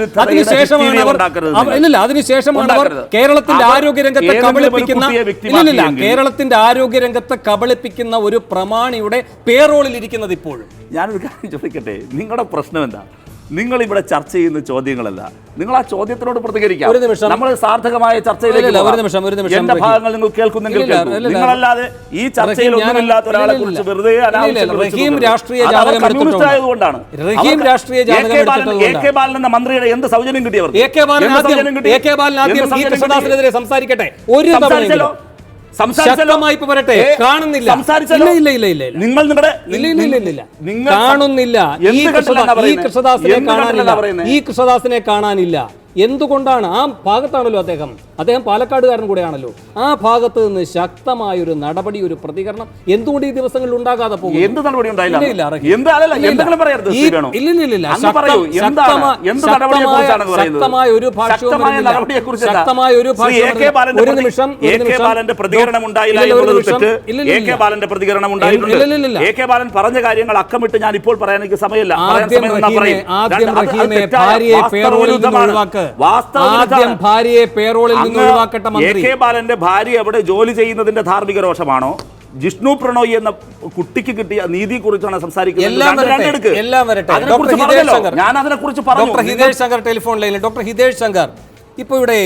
അതിനുശേഷമാണ് അവർ കേരളത്തിന്റെ ആരോഗ്യരംഗത്തെ കബളിപ്പിക്കുന്ന ഒരു പ്രമാണിയുടെ പേറോളിൽ ഇരിക്കുന്നത്. ഇപ്പോഴും ഞാനൊരു കാര്യം ചോദിക്കട്ടെ, നിങ്ങളുടെ പ്രശ്നം എന്താ? നിങ്ങൾ ഇവിടെ ചർച്ച ചെയ്യുന്ന ചോദ്യങ്ങളല്ല, നിങ്ങൾ ആ ചോദ്യത്തിനോട് പ്രതികരിക്കാം. നമ്മൾ സാർത്ഥകമായ ചർച്ചയിലേക്ക് എന്റെ ഭാഗങ്ങൾ നിങ്ങൾ കേൾക്കുന്നെങ്കിൽ നിങ്ങളല്ലാതെ ഈ ചർച്ചയിൽ ഒന്നുമില്ലാത്ത ഒരാളെ കുറിച്ച് വെറുതെ ആയതുകൊണ്ടാണ്. എ കെ ബാലൻ എന്ന മന്ത്രിയുടെ എന്ത് സൗജന്യം കിട്ടിയവർ? സംസാരിക്കട്ടെ, ഒരു ശക്തമായി വരട്ടെ. കാണുന്നില്ല, നിങ്ങൾ കാണുന്നില്ല, ഈ കൃഷ്ണദാസിനെ കാണാനില്ല. എന്തുകൊണ്ടാണ്? ആ ഭാഗത്താണല്ലോ അദ്ദേഹം പാലക്കാടുകാരൻ കൂടെയാണല്ലോ. ആ ഭാഗത്ത് നിന്ന് ശക്തമായൊരു നടപടി, ഒരു പ്രതികരണം എന്തുകൊണ്ട് ഈ ദിവസങ്ങളിൽ ഉണ്ടാകാതെ പോകും? എന്ത് നടപടി ഉണ്ടായില്ല? ശക്തമായ ഒരു പറഞ്ഞ കാര്യങ്ങൾ അക്കമിട്ട് ഞാൻ ഇപ്പോൾ പറയാൻ എനിക്ക് സമയമില്ല. ഭാര്യയെ പേറോളിൽ നിന്ന് ഒഴിവാക്കട്ടെ മന്ത്രി. എ കെ ബാലന്റെ ഭാര്യ അവിടെ ജോലി ചെയ്യുന്നതിന്റെ ധാർമ്മിക രോഷമാണോ, ജിഷ്ണു പ്രണോയ് എന്ന കുട്ടിക്ക് കിട്ടിയ നീതിയെ കുറിച്ചാണ് സംസാരിക്കുന്നത്? ഞാൻ അതിനെ കുറിച്ച് പറഞ്ഞു. ഡോക്ടർ ഹിതേഷ് ശങ്കർ ടെലിഫോൺ ലൈനിൽ. ഡോക്ടർ ഹിതേഷ് ശങ്കർ, ഇപ്പോൾ ഇവിടെ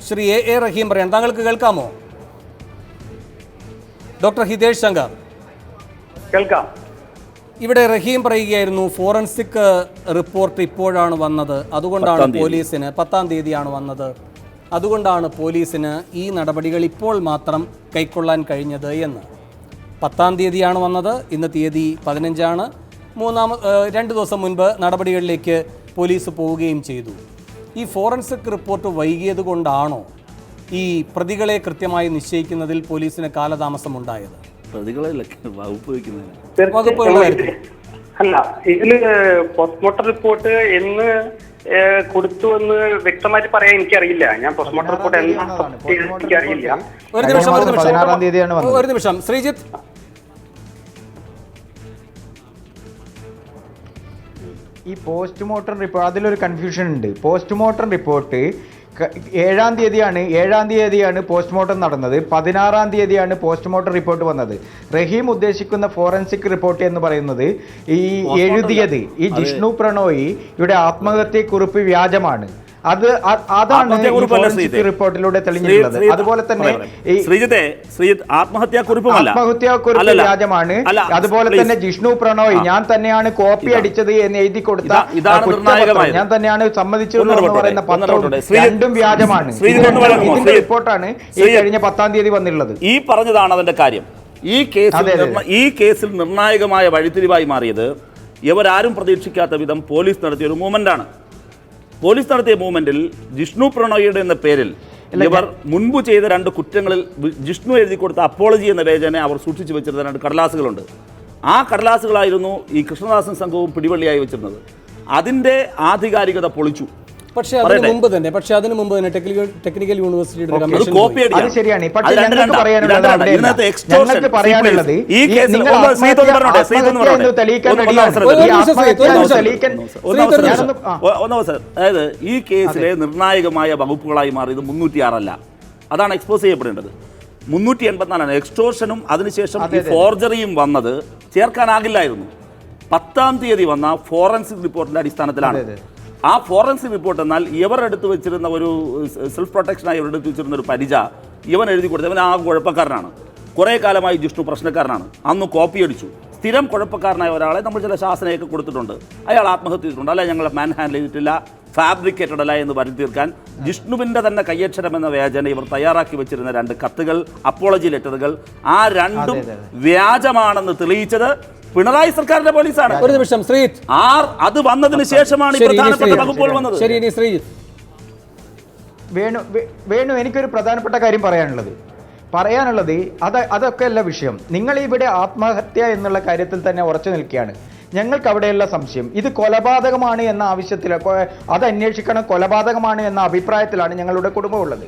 ശ്രീ എ റഹീം പറയാൻ താങ്കൾക്ക് കേൾക്കാമോ? ഡോക്ടർ ഹിതേഷ് ശങ്കർ കേൾക്കാം. ഇവിടെ റഹീം പറയുകയായിരുന്നു, ഫോറൻസിക് റിപ്പോർട്ട് ഇപ്പോഴാണ് വന്നത്, അതുകൊണ്ടാണ് പോലീസിന് 10-ാം തീയതിയാണ് വന്നത്, അതുകൊണ്ടാണ് പോലീസിന് ഈ നടപടികൾ ഇപ്പോൾ മാത്രം കൈക്കൊള്ളാൻ കഴിഞ്ഞത് എന്ന്. 10-ാം തീയതിയാണ് വന്നത്, ഇന്ന് തീയതി 15ആണ്. 2 ദിവസം മുൻപ് നടപടികളിലേക്ക് പോലീസ് പോവുകയും ചെയ്തു. ഈ ഫോറൻസിക് റിപ്പോർട്ട് വൈകിയത് കൊണ്ടാണോ ഈ പ്രതികളെ കൃത്യമായി നിശ്ചയിക്കുന്നതിൽ പോലീസിന് കാലതാമസം ഉണ്ടായത്? അല്ല, ഇതില് പോസ്റ്റ്മോർട്ടം റിപ്പോർട്ട് എന്ന് കൊടുത്തു എന്ന് വ്യക്തമായിട്ട് പറയാൻ എനിക്കറിയില്ല. ഞാൻ പോസ്റ്റ്മോർട്ടം റിപ്പോർട്ട് എനിക്കറിയില്ല. ഒരു നിമിഷം ശ്രീജിത്ത്. ഈ പോസ്റ്റ്മോർട്ടം റിപ്പോർട്ട്, അതിലൊരു കൺഫ്യൂഷൻ ഉണ്ട്. പോസ്റ്റ്മോർട്ടം റിപ്പോർട്ട് 7-ാം തീയതിയാണ് പോസ്റ്റ്മോർട്ടം നടന്നത്. 16-ാം തീയതിയാണ് പോസ്റ്റ്മോർട്ടം റിപ്പോർട്ട് വന്നത്. റഹീം ഉദ്ദേശിക്കുന്ന ഫോറൻസിക് റിപ്പോർട്ട് എന്ന് പറയുന്നത് ഈ എഴുതിയത് ഈ ജിഷ്ണു പ്രണോയ് ഇവിടെ ആത്മഹത്യക്കുറിപ്പ് വ്യാജമാണ്. അതാണ് റിപ്പോർട്ടിലൂടെ തെളിഞ്ഞിട്ടുള്ളത്. അതുപോലെ തന്നെ ആത്മഹത്യാക്കുറിപ്പ് വ്യാജമാണ്. അതുപോലെ തന്നെ ജിഷ്ണു പ്രണോയ് ഞാൻ തന്നെയാണ് കോപ്പി അടിച്ചത് എന്ന് എഴുതി കൊടുത്ത ഞാൻ തന്നെയാണ് സമ്മതിച്ചതെന്ന് പറയുന്ന പത്രവും രണ്ടും വ്യാജമാണ്. ഇതിന്റെ റിപ്പോർട്ടാണ് ഈ കഴിഞ്ഞ 10-ാം തീയതി വന്നിട്ടുള്ളത്. ഈ പറഞ്ഞതാണ് അതിന്റെ കാര്യം. ഈ കേസിൽ നിർണായകമായ വഴിത്തിരിവായി മാറിയത് ഇവരാരും പ്രതീക്ഷിക്കാത്ത വിധം പോലീസ് നടത്തിയ ഒരു മൂവ്മെന്റാണ്. പോലീസ് നടത്തിയ മൂവ്മെന്റിൽ ജിഷ്ണു പ്രണോയിയുടെ എന്ന പേരിൽ ഇവർ മുൻപ് ചെയ്ത 2 കുറ്റങ്ങളിൽ ജിഷ്ണു എഴുതി കൊടുത്ത അപ്പോളജി എന്ന പേജനെ അവർ സൂക്ഷിച്ചു വെച്ചിരുന്ന 2 കടലാസുകളുണ്ട്. ആ കടലാസുകളായിരുന്നു ഈ കൃഷ്ണദാസൻ സംഘവും പിടിവള്ളിയായി വെച്ചിരുന്നത്. അതിന്റെ ആധികാരികത പൊളിച്ചു. പക്ഷേ അതിന് മുമ്പ് തന്നെ ടെക്നിക്കൽ യൂണിവേഴ്സിറ്റിയുടെ അതായത് ഈ കേസിലെ നിർണായകമായ വകുപ്പുകളായി മാറിയത് 306 അല്ല, അതാണ് എക്സ്പോസ് ചെയ്യപ്പെടേണ്ടത്. 384 എക്സ്റ്റോർഷനും അതിനുശേഷം ഈ ഫോർജറിയും വന്നത് ചേർക്കാനാകില്ലായിരുന്നു. 10-ാം തീയതി വന്ന ഫോറൻസിക് റിപ്പോർട്ടിന്റെ അടിസ്ഥാനത്തിലാണ്. ആ ഫോറൻസിക് റിപ്പോർട്ട് എന്നാൽ ഇവർ എടുത്തു വെച്ചിരുന്ന ഒരു സെൽഫ് പ്രൊട്ടക്ഷനായി ഇവർ എടുത്തു വെച്ചിരുന്ന ഒരു പരിച ഇവൻ എഴുതി കൊടുത്തത്. ഇവൻ ആ കുഴപ്പക്കാരനാണ്, കുറേ കാലമായി ജിഷ്ണു പ്രശ്നക്കാരനാണ്. അന്ന് കോപ്പി അടിച്ചു. സ്ഥിരം കുഴപ്പക്കാരനായ ഒരാളെ നമ്മൾ ചില ശാസനയൊക്കെ കൊടുത്തിട്ടുണ്ട്, അയാൾ ആത്മഹത്യ ചെയ്തിട്ടുണ്ട്, അല്ല ഞങ്ങൾ മാൻ ഹാൻഡിൽ ചെയ്തിട്ടില്ല, ഫാബ്രിക്കേറ്റഡ് അല്ല എന്ന് വരുത്തി തീർക്കാൻ ജിഷ്ണുവിൻ്റെ തന്നെ കയ്യക്ഷരം എന്ന വ്യാജന ഇവർ തയ്യാറാക്കി വെച്ചിരുന്ന 2 കത്തുകൾ, അപ്പോളജി ലെറ്ററുകൾ, ആ രണ്ടും വ്യാജമാണെന്ന് തെളിയിച്ചത് പിണറായി സർക്കാരിന്റെ പോലീസാണ്. ഒരു നിമിഷം ശ്രീജിത്ത്, അത് വന്നതിന് ശേഷമാണ് ഈ പ്രധാനപ്പെട്ട വകുപ്പുകൾ വന്നത്. വേണു എനിക്കൊരു പ്രധാനപ്പെട്ട കാര്യം പറയാനുള്ളത് അതൊക്കെ അല്ല വിഷയം. നിങ്ങൾ ഇവിടെ ആത്മഹത്യ എന്നുള്ള കാര്യത്തിൽ തന്നെ ഉറച്ചു നിൽക്കുകയാണ്. ഞങ്ങൾക്ക് അവിടെയുള്ള സംശയം ഇത് കൊലപാതകമാണ് എന്ന ആവശ്യത്തിൽ, അത് അന്വേഷിക്കണം, കൊലപാതകമാണ് എന്ന അഭിപ്രായത്തിലാണ് ഞങ്ങളുടെ കുടുംബമുള്ളത്.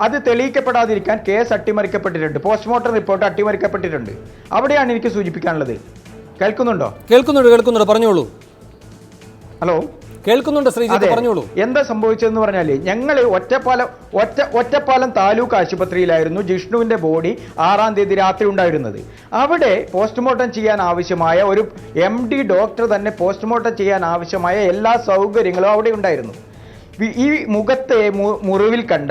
അത് തെളിയിക്കപ്പെടാതിരിക്കാൻ കേസ് അട്ടിമറിക്കപ്പെട്ടിട്ടുണ്ട്, പോസ്റ്റ്മോർട്ടം റിപ്പോർട്ട് അട്ടിമറിക്കപ്പെട്ടിട്ടുണ്ട്. അവിടെയാണ് എനിക്ക് സൂചിപ്പിക്കാനുള്ളത്. കേൾക്കുന്നുണ്ടോ? കേൾക്കുന്നുണ്ട്, പറഞ്ഞോളൂ. ഹലോ, കേൾക്കുന്നുണ്ട് ശ്രീജിത്ത്, പറഞ്ഞോളൂ. എന്താ സംഭവിച്ചതെന്ന് പറഞ്ഞാല് ഞങ്ങൾ ഒറ്റപ്പാലം താലൂക്ക് ആശുപത്രിയിലായിരുന്നു ജിഷ്ണുവിന്റെ ബോഡി 6-ാം തീയതി രാത്രി ഉണ്ടായിരുന്നത്. അവിടെ പോസ്റ്റ്മോർട്ടം ചെയ്യാൻ ആവശ്യമായ ഒരു MD ഡോക്ടർ തന്നെ പോസ്റ്റ്മോർട്ടം ചെയ്യാൻ ആവശ്യമായ എല്ലാ സൗകര്യങ്ങളും അവിടെ ഉണ്ടായിരുന്നു. ഈ മുഖത്തെ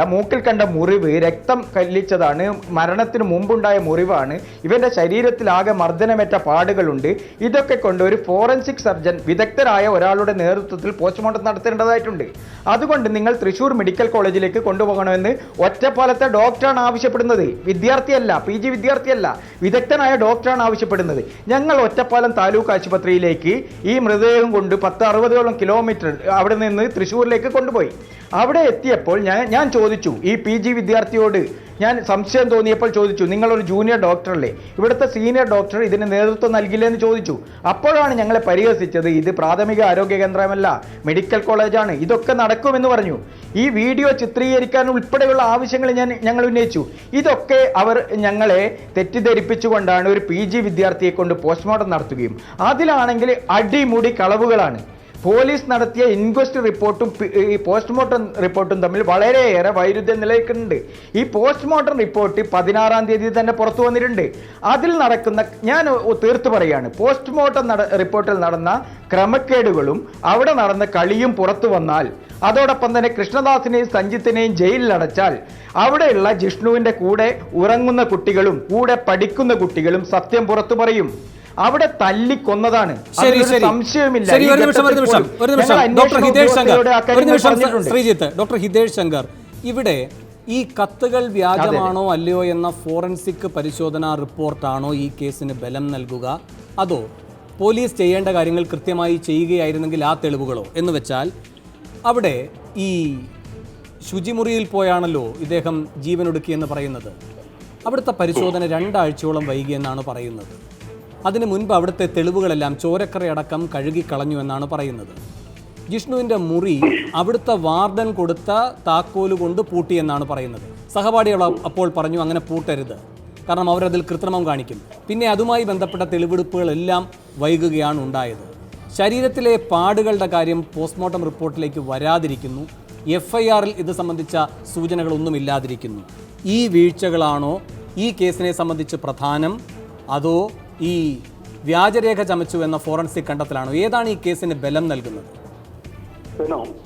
മൂക്കിൽ കണ്ട മുറിവ് രക്തം കല്ലിച്ചതാണ്, മരണത്തിന് മുമ്പുണ്ടായ മുറിവാണ്, ഇവന്റെ ശരീരത്തിലാകെ മർദ്ദനമേറ്റ പാടുകളുണ്ട്. ഇതൊക്കെ കൊണ്ട് ഒരു ഫോറൻസിക് സർജൻ വിദഗ്ധരായ ഒരാളുടെ നേതൃത്വത്തിൽ പോസ്റ്റ്മോർട്ടം നടത്തേണ്ടതായിട്ടുണ്ട്. അതുകൊണ്ട് നിങ്ങൾ തൃശ്ശൂർ മെഡിക്കൽ കോളേജിലേക്ക് കൊണ്ടുപോകണമെന്ന് ഒറ്റപ്പാലത്തെ ഡോക്ടറാണ് ആവശ്യപ്പെടുന്നത്. വിദ്യാർത്ഥിയല്ല, PG വിദ്യാർത്ഥിയല്ല, വിദഗ്ധനായ ഡോക്ടറാണ് ആവശ്യപ്പെടുന്നത്. ഞങ്ങൾ ഒറ്റപ്പാലം താലൂക്ക് ആശുപത്രിയിലേക്ക് ഈ മൃതദേഹം കൊണ്ട് 10-60ഓളം കിലോമീറ്റർ അവിടെ നിന്ന് തൃശ്ശൂരിലേക്ക് കൊണ്ടുപോയി. അവിടെ എത്തിയപ്പോൾ ഞാൻ ചോദിച്ചു, ഈ PG വിദ്യാർത്ഥിയോട് ഞാൻ സംശയം തോന്നിയപ്പോൾ ചോദിച്ചു, നിങ്ങളൊരു ജൂനിയർ ഡോക്ടറല്ലേ, ഇവിടുത്തെ സീനിയർ ഡോക്ടർ ഇതിന് നേതൃത്വം നൽകില്ലേ എന്ന് ചോദിച്ചു. അപ്പോഴാണ് ഞങ്ങളെ പരിഹസിച്ചത്, ഇത് പ്രാഥമിക ആരോഗ്യ കേന്ദ്രമല്ല, മെഡിക്കൽ കോളേജാണ്, ഇതൊക്കെ നടക്കുമെന്ന് പറഞ്ഞു. ഈ വീഡിയോ ചിത്രീകരിക്കാൻ ഉൾപ്പെടെയുള്ള ആവശ്യങ്ങൾ ഞങ്ങൾ ഉന്നയിച്ചു. ഇതൊക്കെ അവർ ഞങ്ങളെ തെറ്റിദ്ധരിപ്പിച്ചുകൊണ്ടാണ് ഒരു PG വിദ്യാർത്ഥിയെ കൊണ്ട് പോസ്റ്റ്മോർട്ടം നടത്തുകയും അതിലാണെങ്കിൽ അടിമുടി കളവുകളാണ്. പോലീസ് നടത്തിയ ഇൻക്വസ്റ്റ് റിപ്പോർട്ടും ഈ പോസ്റ്റ്മോർട്ടം റിപ്പോർട്ടും തമ്മിൽ വളരെയേറെ വൈരുദ്ധ്യം നിലനിൽക്കുന്നുണ്ട്. ഈ പോസ്റ്റ്മോർട്ടം റിപ്പോർട്ട് 16-ാം തീയതി തന്നെ പുറത്തു വന്നിട്ടുണ്ട്. അതിൽ നടക്കുന്ന, ഞാൻ തീർത്തു പറയാണ്, പോസ്റ്റ്മോർട്ടം റിപ്പോർട്ടിൽ നടന്ന ക്രമക്കേടുകളും അവിടെ നടന്ന കളിയും പുറത്തു വന്നാൽ, അതോടൊപ്പം തന്നെ കൃഷ്ണദാസിനെയും സഞ്ജിത്തിനെയും ജയിലിലടച്ചാൽ, അവിടെയുള്ള ജിഷ്ണുവിന്റെ കൂടെ ഉറങ്ങുന്ന കുട്ടികളും കൂടെ പഠിക്കുന്ന കുട്ടികളും സത്യം പുറത്തു പറയും. അവിടെ തല്ലിക്കൊന്നതാണ്, സംശയമില്ല. ഡോക്ടർ ഹിതേഷ് ശങ്കർ, ഇവിടെ ഈ കത്തുകൾ വ്യാജമാണോ അല്ലയോ എന്ന ഫോറൻസിക് പരിശോധനാ റിപ്പോർട്ടാണോ ഈ കേസിന് ബലം നൽകുക, അതോ പോലീസ് ചെയ്യേണ്ട കാര്യങ്ങൾ കൃത്യമായി ചെയ്യുകയായിരുന്നെങ്കിൽ ആ തെളിവുകളോ? എന്ന് വെച്ചാൽ അവിടെ ഈ ശുചിമുറിയിൽ പോയാണല്ലോ ഇദ്ദേഹം ജീവനൊടുക്കിയെന്ന് പറയുന്നത്. അവിടുത്തെ പരിശോധന 2 ആഴ്ചയോളം വൈകിയെന്നാണ് പറയുന്നത്. അതിനു മുൻപ് അവിടുത്തെ തെളിവുകളെല്ലാം ചോരക്കറയടക്കം കഴുകിക്കളഞ്ഞു എന്നാണ് പറയുന്നത്. ജിഷ്ണുവിൻ്റെ മുറി അവിടുത്തെ വാർഡൻ കൊടുത്ത താക്കോല് കൊണ്ട് പൂട്ടിയെന്നാണ് പറയുന്നത്. സഹപാഠികൾ അപ്പോൾ പറഞ്ഞു അങ്ങനെ പൂട്ടരുത്, കാരണം അവരതിൽ കൃത്രിമം കാണിക്കും. പിന്നെ അതുമായി ബന്ധപ്പെട്ട തെളിവെടുപ്പുകളെല്ലാം വൈകുകയാണ് ഉണ്ടായത്. ശരീരത്തിലെ പാടുകളുടെ കാര്യം പോസ്റ്റ്മോർട്ടം റിപ്പോർട്ടിലേക്ക് വരാതിരിക്കുന്നു. FIR-ൽ ഇത് സംബന്ധിച്ച സൂചനകളൊന്നുമില്ലാതിരിക്കുന്നു. ഈ വീഴ്ചകളാണോ ഈ കേസിനെ സംബന്ധിച്ച് പ്രധാനം, അതോ ഈ വ്യാജരേഖ ചമച്ചു എന്ന ഫോറൻസിക് കണ്ടെത്തലാണോ? ഏതാണ് ഈ കേസിന് ബലം നൽകുന്നത്?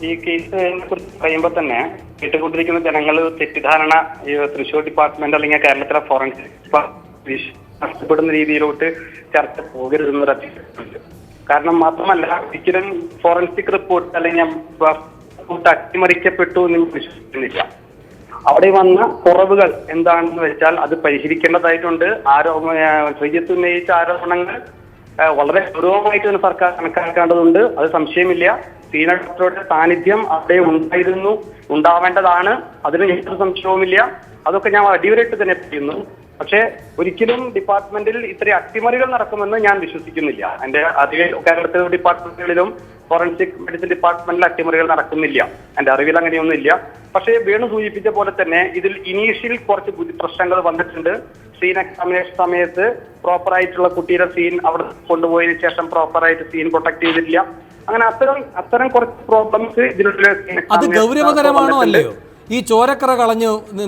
ഈ കേസിനെ കുറിച്ച് പറയുമ്പോൾ തന്നെ കേട്ടുകൊണ്ടിരിക്കുന്ന ജനങ്ങൾ തെറ്റിദ്ധാരണ തൃശ്ശൂർ ഡിപ്പാർട്ട്മെന്റ് അല്ലെങ്കിൽ കേരളത്തിലെ ഫോറൻസിക് നഷ്ടപ്പെടുന്ന രീതിയിലോട്ട് ചർച്ച പോകരുതെന്ന് അഭ്യർത്ഥിക്കുന്നുണ്ട്. കാരണം മാത്രമല്ല, ഒരിക്കലും ഫോറൻസിക് റിപ്പോർട്ട് അല്ലെങ്കിൽ അട്ടിമറിക്കപ്പെട്ടു എന്ന് വിശ്വസിക്കുന്നില്ല. അവിടെ വന്ന കുറവുകൾ എന്താണെന്ന് വെച്ചാൽ അത് പരിഹരിക്കേണ്ടതായിട്ടുണ്ട്. ശ്രീജിത്ത് ഉന്നയിച്ച ആരോപണങ്ങൾ വളരെ ഗൗരവമായിട്ട് തന്നെ സർക്കാർ കണക്കാക്കേണ്ടതുണ്ട്, അത് സംശയമില്ല. സീനിയർ ഡോക്ടറുടെ സാന്നിധ്യം അവിടെ ഉണ്ടാവേണ്ടതാണ്, അതിന് യാതൊരു സംശയവുമില്ല. അതൊക്കെ ഞാൻ അടിവരായിട്ട് തന്നെ പറയുന്നു. പക്ഷേ ഒരിക്കലും ഡിപ്പാർട്ട്മെന്റിൽ ഇത്രയും അട്ടിമറികൾ നടക്കുമെന്ന് ഞാൻ വിശ്വസിക്കുന്നില്ല. എന്റെ അധികം കേരളത്തിലെ ഡിപ്പാർട്ട്മെന്റുകളിലും ഫോറൻസിക് മെഡിസിൻ ഡിപ്പാർട്ട്മെന്റിൽ അട്ടിമറികൾ നടക്കുന്നില്ല, എന്റെ അറിവിൽ അങ്ങനെയൊന്നുമില്ല. പക്ഷേ വേണു സൂചിപ്പിച്ച പോലെ തന്നെ ഇതിൽ ഇനീഷ്യൽ കുറച്ച് പ്രശ്നങ്ങൾ വന്നിട്ടുണ്ട്. സീൻ എക്സാമിനേഷൻ സമയത്ത് പ്രോപ്പറായിട്ടുള്ള കുട്ടിയുടെ സീൻ അവിടെ കൊണ്ടുപോയതിനു ശേഷം പ്രോപ്പറായിട്ട് സീൻ പ്രൊട്ടക്ട് ചെയ്തിട്ടില്ല. അങ്ങനെ അത്തരം കുറച്ച് പ്രോബ്ലംസ് ഇതിലുള്ള അത് ഗൗരവതരമാണോ അല്ലയോ? ഈ ചോരക്കറ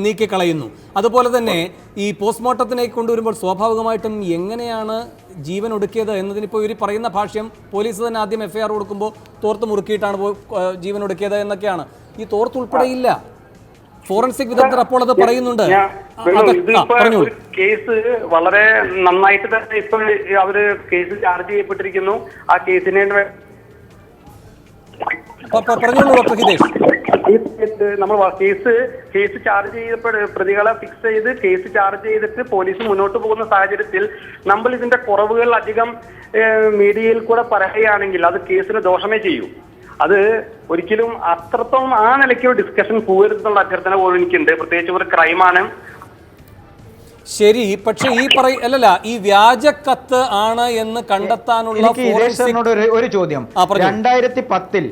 നീക്കിക്കളയുന്നു. അതുപോലെ തന്നെ ഈ പോസ്റ്റ്മോർട്ടത്തിലേക്ക് കൊണ്ടുവരുമ്പോൾ സ്വാഭാവികമായിട്ടും എങ്ങനെയാണ് ജീവൻ ഒടുക്കിയത് എന്നതിനിപ്പോൾ ഇവർ പറയുന്ന ഭാഷ്യം, പോലീസ് തന്നെ ആദ്യം FIR കൊടുക്കുമ്പോൾ തോർത്ത് മുറുക്കിയിട്ടാണ് ജീവൻ ഒടുക്കിയത് എന്നൊക്കെയാണ്. ഈ തോർത്ത് ഉൾപ്പെടെയില്ല. ഫോറൻസിക് വിദഗ്ധർ അപ്പോൾ അത് പറയുന്നുണ്ട്. കേസ് വളരെ നന്നായിട്ട് തന്നെ ഇപ്പോൾ അവര് കേസ് ചാർജ് ചെയ്യപ്പെട്ടിരിക്കുന്നു. ആ കേസിനെ പറഞ്ഞോളൂ ഡോക്ടർ ഹിതേഷ്. നമ്മൾ കേസ് ചാർജ് ചെയ്തപ്പോൾ പ്രതികളെ ഫിക്സ് ചെയ്ത് കേസ് ചാർജ് ചെയ്തിട്ട് പോലീസ് മുന്നോട്ട് പോകുന്ന സാഹചര്യത്തിൽ നമ്മൾ ഇതിന്റെ കുറവുകൾ അധികം മീഡിയയിൽ കൂടെ പറയുകയാണെങ്കിൽ അത് കേസിന് ദോഷമേ ചെയ്യൂ. അത് ഒരിക്കലും അത്രത്തോളം ആ നിലയ്ക്ക് ഡിസ്കഷൻ പോകരുതെന്നുള്ള അഭ്യർത്ഥന പോലും എനിക്കുണ്ട്. പ്രത്യേകിച്ച് ഒരു ക്രൈമാണ്. ശരി, പക്ഷെ ഈ വ്യാജക്കത്ത് ആണ് എന്ന് കണ്ടെത്താനുള്ള ഒരു ചോദ്യം. 2010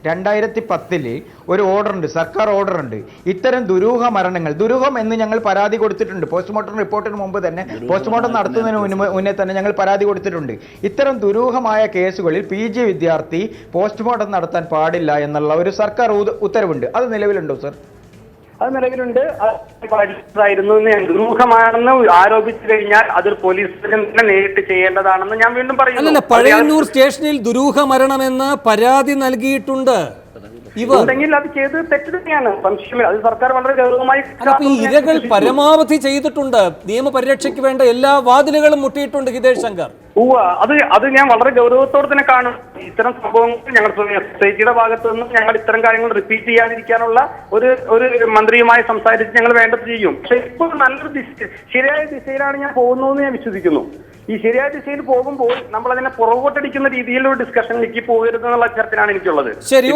2010 ഒരു ഓർഡർ ഉണ്ട്, സർക്കാർ ഓർഡർ ഉണ്ട്. ഇത്തരം ദുരൂഹ മരണങ്ങൾ, ദുരൂഹം എന്ന് ഞങ്ങൾ പരാതി കൊടുത്തിട്ടുണ്ട്. പോസ്റ്റ്മോർട്ടം റിപ്പോർട്ടിന് മുമ്പ് തന്നെ, പോസ്റ്റ്മോർട്ടം നടത്തുന്നതിന് മുന്നേ തന്നെ ഞങ്ങൾ പരാതി കൊടുത്തിട്ടുണ്ട്. ഇത്തരം ദുരൂഹമായ കേസുകളിൽ PG വിദ്യാർത്ഥി പോസ്റ്റ്മോർട്ടം നടത്താൻ പാടില്ല എന്നുള്ള ഒരു സർക്കാർ ഉത്തരവുണ്ട്. അത് നിലവിലുണ്ടോ സർ? അത് നിലവിലുണ്ട്. ആയിരുന്നു ദുരൂഹമാണെന്ന് ആരോപിച്ചു കഴിഞ്ഞാൽ അത് പോലീസിന് നേരിട്ട് ചെയ്യേണ്ടതാണെന്ന് ഞാൻ വീണ്ടും പറയുന്നു. അല്ലല്ല, പഴയന്നൂർ സ്റ്റേഷനിൽ ദുരൂഹ മരണമെന്ന് പരാതി നൽകിയിട്ടുണ്ട്. ഉണ്ടെങ്കിൽ അത് ചെയ്ത് തെറ്റ് തന്നെയാണ്, സംശയമില്ല. അത് സർക്കാർ വളരെ ഗൗരവമായി ഇരകൾ പരമാവധി ചെയ്തിട്ടുണ്ട്. നിയമപരിരക്ഷയ്ക്ക് വേണ്ട എല്ലാ വാതിലുകളും മുട്ടിയിട്ടുണ്ട് ഹിതേഷ് ശങ്കർ. അത് ഞാൻ വളരെ ഗൗരവത്തോടെ തന്നെ കാണും. ഇത്തരം സംഭവങ്ങൾ ഞങ്ങൾ സൊസൈറ്റിയുടെ ഭാഗത്തു നിന്നും ഞങ്ങൾ ഇത്തരം കാര്യങ്ങൾ റിപ്പീറ്റ് ചെയ്യാതിരിക്കാനുള്ള ഒരു മന്ത്രിയുമായി സംസാരിച്ച് ഞങ്ങൾ വേണ്ടത് ചെയ്യും. പക്ഷെ ഇപ്പോൾ നല്ലൊരു ശരിയായ ദിശയിലാണ് ഞാൻ പോകുന്നതെന്ന് ഞാൻ വിശ്വസിക്കുന്നു. ഈ ശരിയായ ദിശയിൽ പോകുമ്പോൾ നമ്മൾ അതിനെ പുറകോട്ടടിക്കുന്ന രീതിയിലുള്ള ഡിസ്കഷനിലേക്ക് പോകരുതെന്നുള്ള അഭ്യർത്ഥനയാണ് എനിക്കുള്ളത്. ശരി,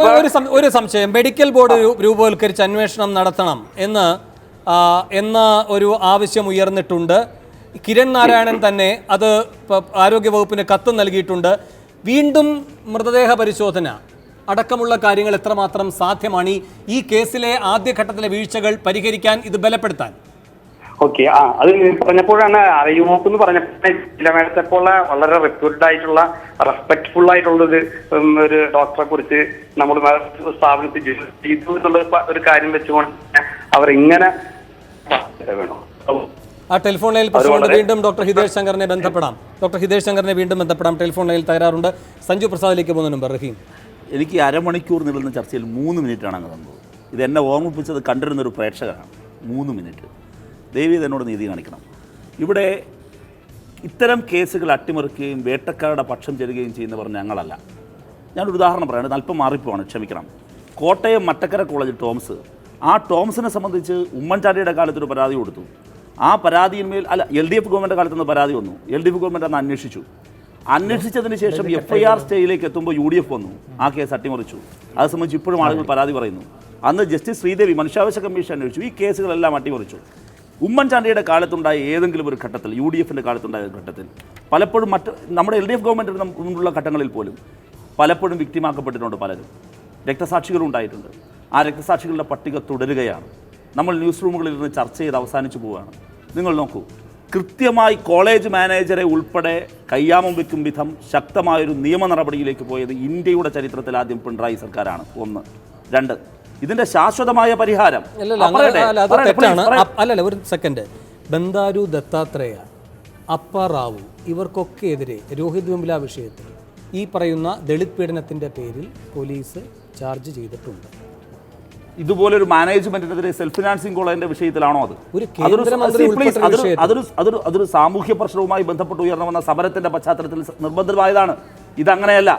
ഒരു സംശയം. മെഡിക്കൽ ബോർഡ് രൂപവൽക്കരിച്ച് അന്വേഷണം നടത്തണം എന്ന ഒരു ആവശ്യം ഉയർന്നിട്ടുണ്ട്. കിരൺ നാരായണൻ തന്നെ അത് ആരോഗ്യവകുപ്പിന് കത്ത് നൽകിയിട്ടുണ്ട്. വീണ്ടും മൃതദേഹ പരിശോധന അടക്കമുള്ള കാര്യങ്ങൾ എത്രമാത്രം സാധ്യമാണ് ഈ കേസിലെ ആദ്യഘട്ടത്തിലെ വീഴ്ചകൾ പരിഹരിക്കാൻ, ഇത് ബലപ്പെടുത്താൻ? ഓക്കെ, അത് പറഞ്ഞപ്പോഴാണ് ആരോഗ്യവകുപ്പ് എന്ന് പറഞ്ഞപ്പോൾ വളരെ റെപ്യൂട്ടഡ് ആയിട്ടുള്ള, റെസ്പെക്ട്ഫുൾ ആയിട്ടുള്ള ഒരു ഡോക്ടറെ കുറിച്ച് നമ്മൾ സ്ഥാപനത്തിൽ ചെയ്തു എന്നുള്ള ഒരു കാര്യം വെച്ചുകൊണ്ട് അവർ ഇങ്ങനെ വേണോ? ആ ടെലിഫോൺ ലൈനിൽ പ്രശ്നമുണ്ട്. വീണ്ടും ഡോക്ടർ ഹിതേഷ് ശങ്കറിനെ വീണ്ടും ബന്ധപ്പെടാം. ടെലിഫോൺ ലൈനിൽ തകരാറുണ്ട്. സഞ്ജു പ്രസാദിലേക്ക് പോകുന്ന നമ്പർ റഹീം. എനിക്ക് അരമണിക്കൂർ നീളുന്ന ചർച്ചയിൽ 3 മിനിറ്റാണ് അങ്ങ് തന്നത്. ഇത് എന്നെ ഓർമ്മിപ്പിച്ചത് കണ്ടിരുന്നൊരു പ്രേക്ഷകനാണ്. 3 മിനിറ്റ്. ദേവി എന്നോട് നീതി കാണിക്കണം. ഇവിടെ ഇത്തരം കേസുകൾ അട്ടിമറിക്കുകയും വേട്ടക്കാരുടെ പക്ഷം ചേരുകയും ചെയ്യുന്നവർ ഞങ്ങളല്ല. ഞാനൊരു ഉദാഹരണം പറയുന്നത് അല്പം മാറിപ്പോവാണ്, ക്ഷമിക്കണം. കോട്ടയം മട്ടക്കര കോളേജ് ടോംസ്, ആ ടോംസിനെ സംബന്ധിച്ച് ഉമ്മൻചാണ്ടിയുടെ കാലത്തൊരു പരാതി കൊടുത്തു. ആ പരാതിയിന്മേൽ LDF ഗവൺമെൻറ് കാലത്തുനിന്ന് പരാതി വന്നു. LDF ഗവൺമെൻറ് അന്ന് അന്വേഷിച്ചതിന് ശേഷം FIR സ്റ്റേജിലേക്ക് എത്തുമ്പോൾ UDF വന്നു. ആ കേസ് അട്ടിമറിച്ചു. അത് സംബന്ധിച്ച് ഇപ്പോഴും ആളുകൾ പരാതി പറയുന്നു. അന്ന് ജസ്റ്റിസ് ശ്രീദേവി മനുഷ്യാവകാശ കമ്മീഷൻ അന്വേഷിച്ചു. ഈ കേസുകളെല്ലാം അട്ടിമറിച്ചു. ഉമ്മൻചാണ്ടിയുടെ കാലത്തുണ്ടായ ഏതെങ്കിലും ഒരു ഘട്ടത്തിൽ, UDFൻ്റെ കാലത്തുണ്ടായ ഘട്ടത്തിൽ പലപ്പോഴും നമ്മുടെ LDF ഗവൺമെൻറ് മുമ്പുള്ള ഘട്ടങ്ങളിൽ പോലും പലപ്പോഴും വിക്ടിമാക്കപ്പെട്ടിട്ടുണ്ട് പലരും. രക്തസാക്ഷികളും ഉണ്ടായിട്ടുണ്ട്. ആ രക്തസാക്ഷികളുടെ പട്ടിക തുടരുകയാണ്. നമ്മൾ ന്യൂസ് റൂമുകളിൽ നിന്ന് ചർച്ച ചെയ്ത് അവസാനിച്ചു പോവുകയാണ്. നിങ്ങൾ നോക്കൂ, കൃത്യമായി കോളേജ് മാനേജറെ ഉൾപ്പെടെ കയ്യാമം വയ്ക്കും വിധം ശക്തമായൊരു നിയമ നടപടിയിലേക്ക് പോയത് ഇന്ത്യയുടെ ചരിത്രത്തിൽ ആദ്യം പിണറായി സർക്കാരാണ്. 1. 2, ഇതിന്റെ ശാശ്വതമായ പരിഹാരം. ഒരു സെക്കൻഡ്. ബന്ദാരു ദത്താത്രേയ, അപ്പ റാവു ഇവർക്കൊക്കെ എതിരെ രോഹിത് വെമുല വിഷയത്തിൽ ഈ പറയുന്ന ദളിത് പീഡനത്തിന്റെ പേരിൽ പോലീസ് ചാർജ് ചെയ്തിട്ടുണ്ട്. ഇതുപോലൊരു മാനേജ്മെന്റിനെതിരെ സെൽഫ് ഫിനാൻസിംഗ് കോളേജിന്റെ വിഷയത്തിലാണോ അത്? അതൊരു സാമൂഹ്യ പ്രശ്നവുമായി ബന്ധപ്പെട്ട് ഉയർന്നു വന്ന സമരത്തിന്റെ പശ്ചാത്തലത്തിൽ നിർബന്ധമായതാണ്. ഇതങ്ങനെയല്ല.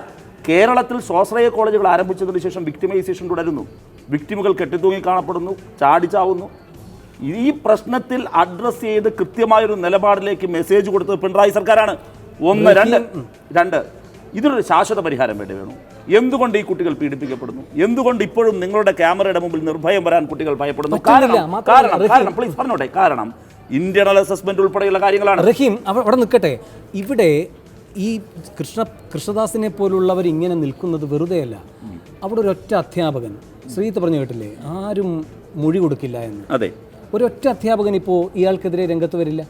കേരളത്തിൽ സ്വാശ്രയ കോളേജുകൾ ആരംഭിച്ചതിന് ശേഷം വിക്ടിമൈസേഷൻ തുടരുന്നു. വിക്ടിമുകൾ കെട്ടിത്തൂങ്ങി കാണപ്പെടുന്നു, ചാടിച്ചാവുന്നു. ഈ പ്രശ്നത്തിൽ അഡ്രസ് ചെയ്ത് കൃത്യമായൊരു നിലപാടിലേക്ക് മെസ്സേജ് കൊടുത്തത് പിണറായി സർക്കാരാണ്. 1. 2, ഇതിനൊരു ശാശ്വത പരിഹാരം വേണം. എന്തുകൊണ്ട് ഈ കുട്ടികൾ പീഡിപ്പിക്കപ്പെടുന്നു? എന്തുകൊണ്ട് ഇപ്പോഴും നിങ്ങളുടെ ക്യാമറയുടെ മുമ്പിൽ നിർഭയം വരാൻ കുട്ടികൾ ഭയപ്പെടുന്നു? കാരണം പ്ലീസ് പറഞ്ഞോട്ടെ. കാരണം ഇന്റേണൽ അസസ്മെന്റ് ഉൾപ്പെടെയുള്ള കാര്യങ്ങളാണ്. റഹീം അവിടെ നിൽക്കട്ടെ. ഇവിടെ ഈ കൃഷ്ണദാസിനെ പോലുള്ളവർ ഇങ്ങനെ നിൽക്കുന്നത് വെറുതെയല്ല. അവിടെ ഒരൊറ്റ അധ്യാപകൻ, ശ്രീത്ത് പറഞ്ഞു കേട്ടില്ലേ, ആരും മൊഴി കൊടുക്കില്ല എന്ന്. അതെ, ഒരൊറ്റ അധ്യാപകൻ ഇപ്പോ ഇയാൾക്കെതിരെ രംഗത്ത് വരില്ല.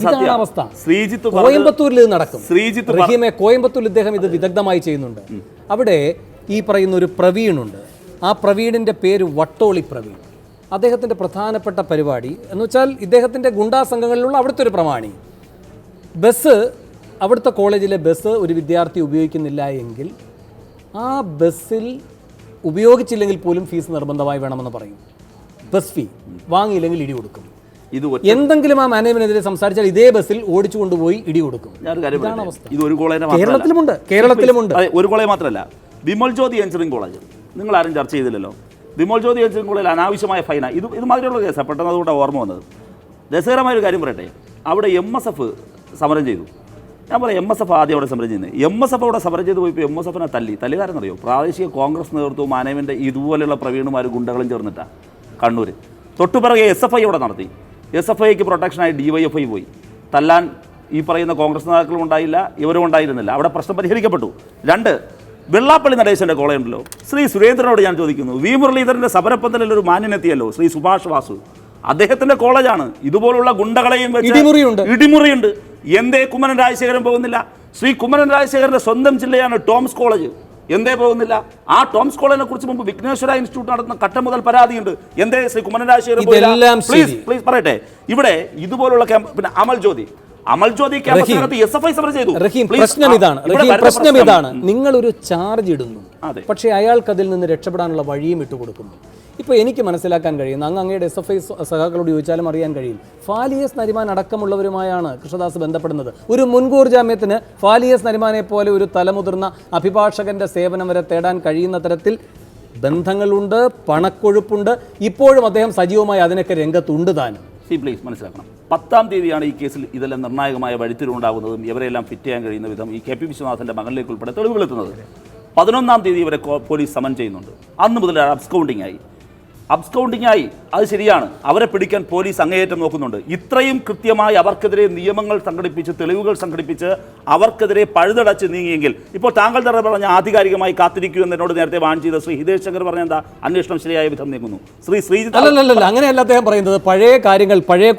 ഇതാണ് അവസ്ഥ. ശ്രീജിത്ത് കോയമ്പത്തൂരിൽ ഇത് നടക്കും. റഹീമെ, കോയമ്പത്തൂരിൽ ഇദ്ദേഹം ഇത് വിദഗ്ധമായി ചെയ്യുന്നുണ്ട്. അവിടെ ഈ പറയുന്ന ഒരു പ്രവീണുണ്ട്. ആ പ്രവീണിന്റെ പേര് വട്ടോളി പ്രവീൺ. അദ്ദേഹത്തിന്റെ പ്രധാനപ്പെട്ട പരിപാടി എന്ന് വെച്ചാൽ ഇദ്ദേഹത്തിന്റെ ഗുണ്ടാ സംഘങ്ങളിലുള്ള അവിടുത്തെ ഒരു പ്രമാണി. അവിടുത്തെ കോളേജിലെ ബസ് ഒരു വിദ്യാർത്ഥി ഉപയോഗിക്കുന്നില്ല എങ്കിൽ ആ ബസ്സിൽ ഉപയോഗിച്ചില്ലെങ്കിൽ പോലും ഫീസ് നിർബന്ധമായി വേണമെന്ന് പറയും. ബസ് ഫീ വാങ്ങിയില്ലെങ്കിൽ ഇടി കൊടുക്കും. എന്തെങ്കിലും ആ മാനേജ്മെന്റിനെതിരെ സംസാരിച്ചാൽ ഇതേ ബസ്സിൽ ഓടിച്ചു കൊണ്ടുപോയി ഇടി കൊടുക്കും. ഇതാണ് അവസ്ഥ. കേരളത്തിലുമുണ്ട്. ഒരു കോളേജ് മാത്രമല്ല, വിമൽ ജ്യോതി എഞ്ചിനീയറിംഗ് കോളേജ് നിങ്ങൾ ആരും ചർച്ച ചെയ്തില്ലല്ലോ. വിമൽ ജ്യോതി എഞ്ചിനീയറിംഗ് കോളേജിൽ അനാവശ്യമായ ഫൈന. ഇത് മാതിരിയുള്ള കേസാണ്. പെട്ടെന്ന് അതുകൊണ്ട് ഓർമ്മ വന്നത്. രസകരമായൊരു കാര്യം പറയട്ടെ. അവിടെ MSF സമരം ചെയ്തു. ഞാൻ പറയാം, MSF ആദ്യം അവിടെ സമരം ചെയ്യുന്നത്. MSF അവിടെ സമരം ചെയ്ത് പോയപ്പോൾ MSFനെ തല്ലിക്കാരെന്നറിയോ? പ്രാദേശിക കോൺഗ്രസ് നേതൃത്വവും മാനേജ്മെന്റ് ഇതുപോലെയുള്ള പ്രവീണുമാരും ഗുണ്ടകളും ചേർന്നിട്ടാണ് കണ്ണൂർ. തൊട്ടുപിറകെ SFI അവിടെ നടത്തി. SFIക്ക് പ്രൊട്ടക്ഷനായി DYFI പോയി. തല്ലാൻ ഈ പറയുന്ന കോൺഗ്രസ് നേതാക്കളും ഉണ്ടായില്ല, ഇവരും ഉണ്ടായിരുന്നില്ല. അവിടെ പ്രശ്നം പരിഹരിക്കപ്പെട്ടു. 2, വെള്ളാപ്പള്ളി നടേശൻ്റെ കോളേജുണ്ടല്ലോ, ശ്രീ സുരേന്ദ്രനോട് ഞാൻ ചോദിക്കുന്നു, വി മുരളീധരൻ്റെ സമരപ്പന്തലിൽ ഒരു മാന്യനെത്തിയല്ലോ ശ്രീ സുഭാഷ് വാസു, അദ്ദേഹത്തിന്റെ കോളേജാണ്. ഇതുപോലുള്ള ഗുണ്ടകളെയും വെച്ച് ഇടിമുറിയുണ്ട്. എന്തേ കുമ്മനം രാജശേഖരൻ പോകുന്നില്ല? ശ്രീ കുമ്മനം രാജശേഖരന്റെ സ്വന്തം ജില്ലയാണ് ടോംസ് കോളേജ്, എന്തേ പോകുന്നില്ല? ആ ടോംസ് കോളേജിനെ കുറിച്ച് മുമ്പ് വിഘ്നേശ്വര ഇൻസ്റ്റിറ്റ്യൂട്ട് നടത്തുന്ന ഘട്ടം മുതൽ പരാതിയുണ്ട്. എന്തേ ശ്രീ കുമ്മനം രാജശേഖരൻ പ്ലീസ് പറയട്ടെ. ഇവിടെ ഇതുപോലുള്ള പിന്നെ അമൽ ജ്യോതി SFI സമരം ചെയ്തു. പ്രശ്നം ഇതാണ്, നിങ്ങളൊരു ചാർജ് ഇടുന്നു, പക്ഷേ അയാൾക്ക് അതിൽ നിന്ന് രക്ഷപ്പെടാനുള്ള വഴിയും ഇട്ടുകൊടുക്കുന്നു. ഇപ്പോൾ എനിക്ക് മനസ്സിലാക്കാൻ കഴിയുന്ന അങ്ങയുടെ SFI സഖാക്കളോട് ചോദിച്ചാലും അറിയാൻ കഴിയും, ഫാലിയസ് നരിമാൻ അടക്കമുള്ളവരുമായാണ് കൃഷ്ണദാസ് ബന്ധപ്പെടുന്നത്. ഒരു മുൻകൂർ ജാമ്യത്തിന് ഫാലിയസ് നരിമാനെ പോലെ ഒരു തലമുതിർന്ന അഭിഭാഷകന്റെ സേവനം വരെ തേടാൻ കഴിയുന്ന തരത്തിൽ ബന്ധങ്ങളുണ്ട്, പണക്കൊഴുപ്പുണ്ട്. ഇപ്പോഴും അദ്ദേഹം സജീവമായി അതിനൊക്കെ രംഗത്തുണ്ട് താനും. പ്ലീസ് മനസ്സിലാക്കണം, 10-ാം തീയതിയാണ് ഈ കേസിൽ ഇതെല്ലാം നിർണായകമായ വഴിത്തിരിവുണ്ടാകുന്നതും ഇവരെല്ലാം ഫിറ്റ് ചെയ്യാൻ കഴിയുന്ന വിധം ഈ KP വിശ്വനാഥന്റെ മകനിലേക്ക് ഉൾപ്പെടെ തെളിവുകളെത്തുന്നത്. 11-ാം തീയതി ഇവരെ പോലീസ് സമൻ ചെയ്യുന്നുണ്ട്. അന്ന് മുതൽ അബ്സ്കൗണ്ടിങ് ആയി. അത് ശരിയാണ്, അവരെ പിടിക്കാൻ പോലീസ് അങ്ങേയറ്റം നോക്കുന്നുണ്ട്. ഇത്രയും കൃത്യമായി അവർക്കെതിരെ നിയമങ്ങൾ സംഘടിപ്പിച്ച്, തെളിവുകൾ സംഘടിപ്പിച്ച്, അവർക്കെതിരെ പഴുതടച്ച് നീങ്ങിയെങ്കിൽ ഇപ്പോൾ താങ്കൾ തന്നെ പറഞ്ഞ ആധികാരികമായി കാത്തിരിക്കൂ എന്നോട് നേരത്തെ വാൺ ചെയ്ത ശ്രീ ഹിതേഷ് ശങ്കർ പറഞ്ഞ എന്താ, അന്വേഷണം ശരിയായ വിധം നീങ്ങുന്നു. ശ്രീജിത്ത് അല്ലല്ല, അങ്ങനെയല്ല അദ്ദേഹം പറയുന്നത്. പഴയ കാര്യങ്ങൾ, പഴയ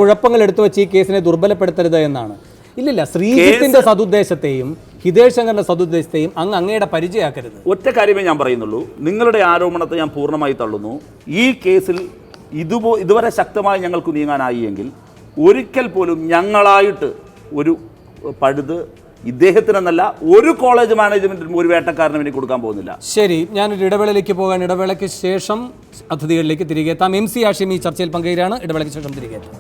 കുഴപ്പങ്ങൾ എടുത്തു വെച്ച് ഈ കേസിനെ ദുർബലപ്പെടുത്തരുത് എന്നാണ്. ഇല്ലില്ല, ശ്രീജിത്തിന്റെ സതുദ്ദേശത്തെയും ഹിതേഷ് ശങ്കറിന്റെ സതുദ്ദേശത്തെയും അങ്ങയുടെ പരിചയമാക്കരുത്. ഒറ്റ കാര്യമേ ഞാൻ പറയുന്നുള്ളൂ, നിങ്ങളുടെ ആരോപണത്തെ ഞാൻ പൂർണ്ണമായി തള്ളുന്നു. ഈ കേസിൽ ഇതുവരെ ശക്തമായി ഞങ്ങൾക്ക് നീങ്ങാനായി എങ്കിൽ ഒരിക്കൽ പോലും ഞങ്ങളായിട്ട് ഒരു പഴുത് ഇദ്ദേഹത്തിനെന്നല്ല ഒരു കോളേജ് മാനേജ്മെന്റിനും ഒരു വേട്ടക്കാരനും വേണ്ടി കൊടുക്കാൻ പോകുന്നില്ല. ശരി, ഞാനൊരു ഇടവേളയിലേക്ക് പോകാൻ. ഇടവേളയ്ക്ക് ശേഷം അതിഥികളിലേക്ക് തിരികെ എത്താം. MC ഹാഷിം ഈ ചർച്ചയിൽ പങ്കുചേരുകയാണ്. ഇടവേളയ്ക്ക് ശേഷം തിരികെ എത്താം.